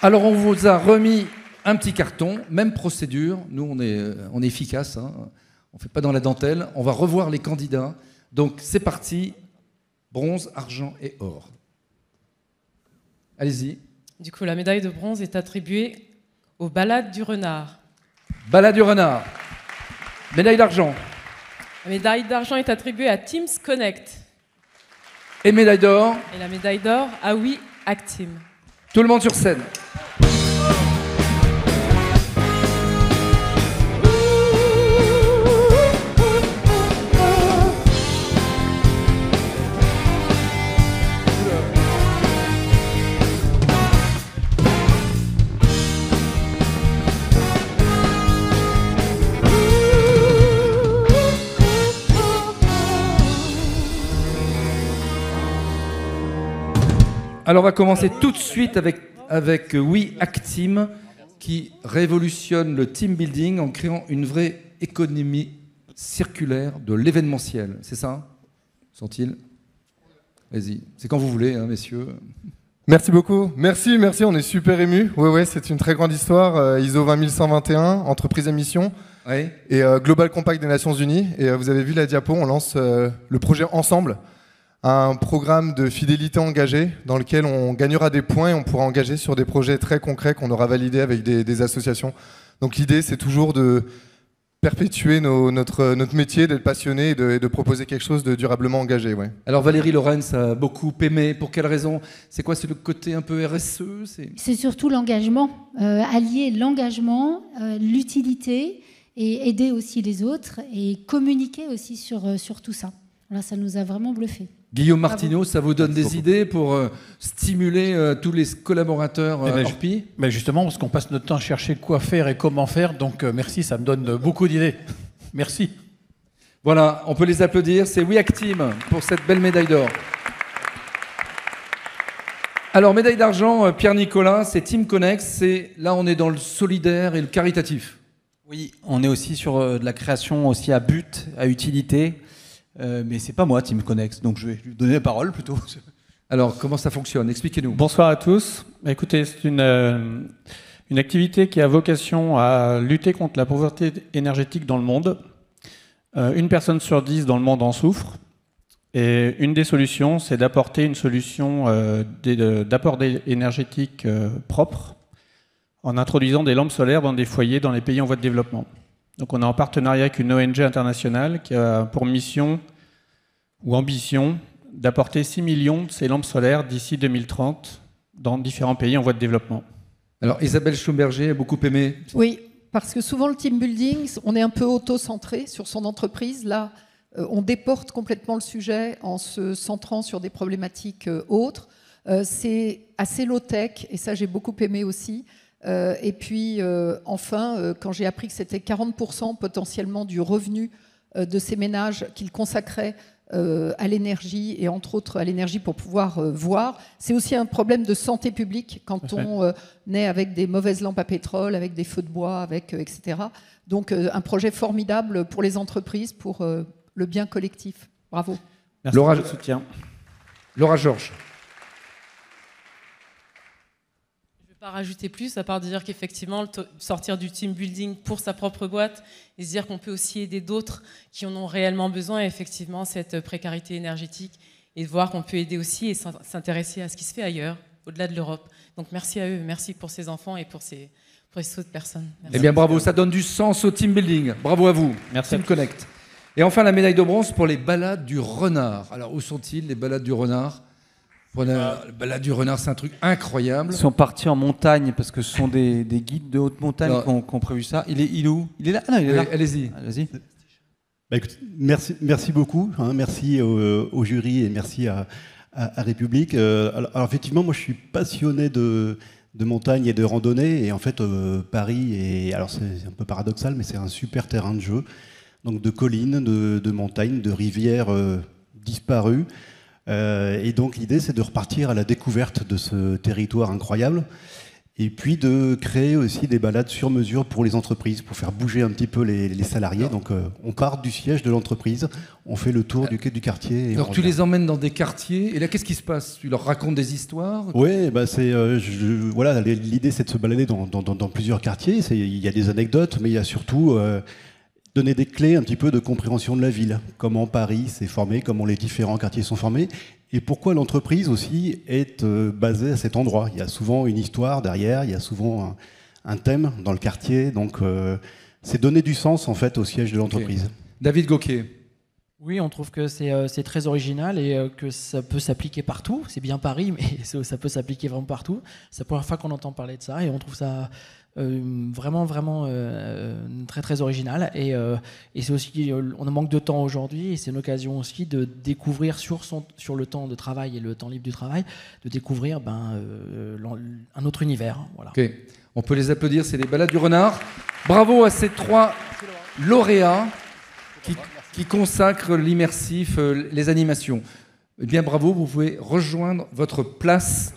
Alors, on vous a remis un petit carton, même procédure. Nous, on est efficace, hein. On ne fait pas dans la dentelle. On va revoir les candidats. Donc, c'est parti. Bronze, argent et or. Allez-y. Du coup, la médaille de bronze est attribuée aux Balades du Renard. Balade du Renard. Médaille d'argent. La médaille d'argent est attribuée à Teams Connect. Et médaille d'or. Et la médaille d'or à Oui Actim. Tout le monde sur scène. Alors on va commencer tout de suite avec Oui Actim qui révolutionne le team building en créant une vraie économie circulaire de l'événementiel. C'est ça, sont-ils? Vas-y, c'est quand vous voulez, hein, messieurs. Merci beaucoup. Merci, on est super émus. Ouais, c'est une très grande histoire. ISO 20121, entreprise à mission. Oui. Et Global Compact des Nations Unies. Et vous avez vu la diapo, on lance le projet Ensemble, un programme de fidélité engagée dans lequel on gagnera des points et on pourra engager sur des projets très concrets qu'on aura validés avec des associations. Donc l'idée, c'est toujours de perpétuer notre métier, d'être passionné et de proposer quelque chose de durablement engagé. Ouais. Alors Valérie Lorenz a beaucoup aimé. Pour quelle raison? C'est quoi? C'est le côté un peu RSE? C'est surtout l'engagement, allier l'engagement, l'utilité et aider aussi les autres et communiquer aussi sur tout ça. Là, ça nous a vraiment bluffé. Guillaume Martineau, ça vous donne des idées pour stimuler tous les collaborateurs Orpi? Justement, parce qu'on passe notre temps à chercher quoi faire et comment faire, donc merci, ça me donne beaucoup d'idées. Merci. Voilà, on peut les applaudir. C'est Oui Actim pour cette belle médaille d'or. Alors, médaille d'argent, Pierre Nicolas, c'est Team Connect. Là, on est dans le solidaire et le caritatif. Oui, on est aussi sur de la création aussi à but, à utilité. Mais c'est pas moi, Team Connect, donc je vais lui donner la parole plutôt. Alors, comment ça fonctionne? Expliquez-nous. Bonsoir à tous. Écoutez, c'est une activité qui a vocation à lutter contre la pauvreté énergétique dans le monde. Une personne sur 10 dans le monde en souffre. Et une des solutions, c'est d'apporter une solution d'apport énergétique propre en introduisant des lampes solaires dans des foyers dans les pays en voie de développement. Donc on est en partenariat avec une ONG internationale qui a pour mission ou ambition d'apporter 6 millions de ces lampes solaires d'ici 2030 dans différents pays en voie de développement. Alors Isabelle Schumberger a beaucoup aimé. Oui, parce que souvent le team building, on est un peu auto-centré sur son entreprise. Là, on déporte complètement le sujet en se centrant sur des problématiques autres. C'est assez low-tech et ça j'ai beaucoup aimé aussi. Et puis, enfin, quand j'ai appris que c'était 40% potentiellement du revenu de ces ménages qu'ils consacraient à l'énergie, et entre autres à l'énergie pour pouvoir voir, c'est aussi un problème de santé publique quand on est avec des mauvaises lampes à pétrole, avec des feux de bois, etc. Donc, un projet formidable pour les entreprises, pour le bien collectif. Bravo. Merci pour le soutien. Laura Georges. Pas rajouter plus, à part de dire qu'effectivement, sortir du team building pour sa propre boîte et se dire qu'on peut aussi aider d'autres qui en ont réellement besoin, effectivement, cette précarité énergétique, et de voir qu'on peut aider aussi et s'intéresser à ce qui se fait ailleurs, au-delà de l'Europe. Donc merci à eux, merci pour ces enfants et pour ces autres personnes. Merci. Eh bien bravo, ça donne du sens au team building. Bravo à vous, merci. Team Connect. Et enfin la médaille de bronze pour les balades du renard. Alors où sont-ils les balades du renard? La balade du renard, c'est un truc incroyable. Ils sont partis en montagne parce que ce sont des guides de haute montagne qui ont prévu ça. Il est où? Il est là? Ah non, il est là. Allez-y. Allez-y. Bah, écoute, merci beaucoup. Merci au jury et merci à République. Alors effectivement, moi je suis passionné de montagne et de randonnée. Et en fait, Paris, alors c'est un peu paradoxal, mais c'est un super terrain de jeu. Donc de collines, de montagnes, de rivières disparues. Et donc l'idée, c'est de repartir à la découverte de ce territoire incroyable. Et puis de créer aussi des balades sur mesure pour les entreprises, pour faire bouger un petit peu les salariés. Donc on part du siège de l'entreprise, on fait le tour du quartier. Et alors tu les emmènes dans des quartiers, et là qu'est-ce qui se passe? Tu leur racontes des histoires? Oui, bah voilà, l'idée c'est de se balader dans plusieurs quartiers. Il y a des anecdotes, mais il y a surtout donner des clés un petit peu de compréhension de la ville. Comment Paris s'est formé, comment les différents quartiers sont formés. Et pourquoi l'entreprise aussi est basée à cet endroit. Il y a souvent une histoire derrière, il y a souvent un thème dans le quartier. Donc c'est donner du sens en fait au siège de l'entreprise. Okay. David Gauquier. Oui, on trouve que c'est très original et que ça peut s'appliquer partout. C'est bien Paris, mais ça peut s'appliquer vraiment partout. C'est la première fois qu'on entend parler de ça et on trouve ça vraiment très très original. Et c'est aussi, on manque de temps aujourd'hui et c'est une occasion aussi de découvrir sur le temps de travail et le temps libre du travail, de découvrir un autre univers. Voilà. Okay. On peut les applaudir, c'est les balades du renard. Bravo à ces 3 lauréats qui consacrent l'immersif, les animations. Eh bien bravo, vous pouvez rejoindre votre place